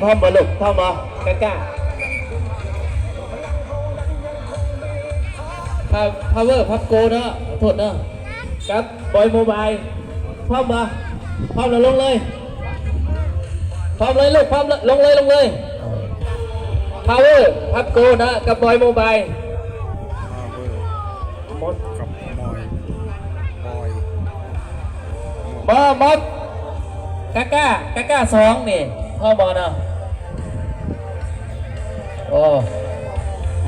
พ่อมาลูกพ่อมากล้าพาวเวอร์พับโกเนาะโทษเนาะครับบอยโมบายพ่อมาพ่อเราลงเลยพร้อมเลยลูกพร้อมลงเลยพาวเวอร์พับโกนะกับบอยโมบายมดกับบอยมดกล้าสองนี่พ่อบอลเนาะโอ้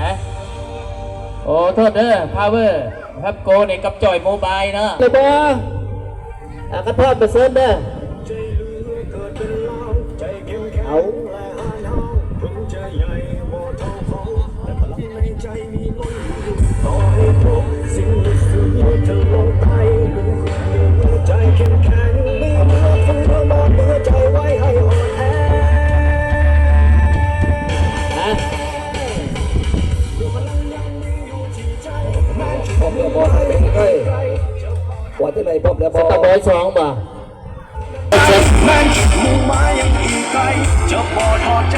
ฮะโอ้โทษเด้อพาวเวอร์พับโกนี่กับจอยโมบายเนาะเลยบอกระทอดไปเซิร์ฟเด้อเอาว่าที่ไหนพบแล้วบอล บอยสองบ่นั้นมุ่งหมายยังอีกไกลจะพอทอดใจ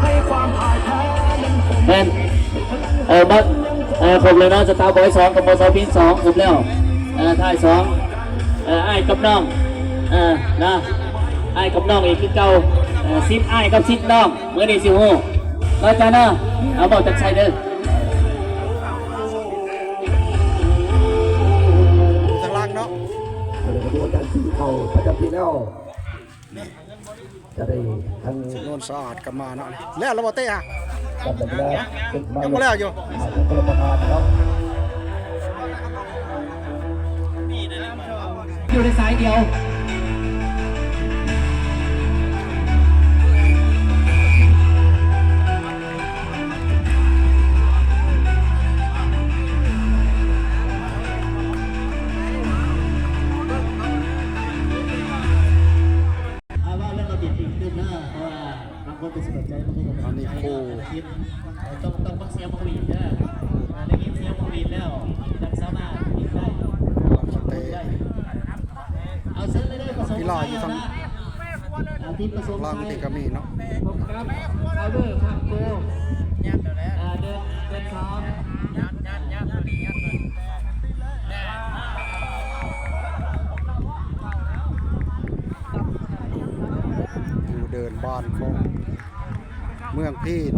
ให้ความพ่ายแพ้นั้นคงแมนบัดผมเลยนะสตาร์บอยสองกับมอสบินสองผมแล้วท้ายสองไอ้กับน้องนะไอ้กับน้องอีกคือเก่าซิปไอ้กับซิปน้องเมื่อนี้สิโหก็จะนะเอาบอกจากชัยเด้อทางล่างเนาะดูอาจารย์ที่เขาประจำปีแล้วจะได้ทั้งโนนสะอาดกันมาเนาะแล้วเราบอเต้อะกันแบบแล้วเป็นมา ยังไม่แล้วอยู่คนละประมาณครับ อยู่ในสายเดียวอันนี้ครูต้องฟังเสียงมังวีดนะได้ยินเสียงมังวีดแล้วดังสามารถยิงได้เอาเส้นเลยผสมล่างที่ก็มีเนาะครับพาวเวอร์พักโกเดินพร้อมอยู่เดินบ้านของเมืองพีน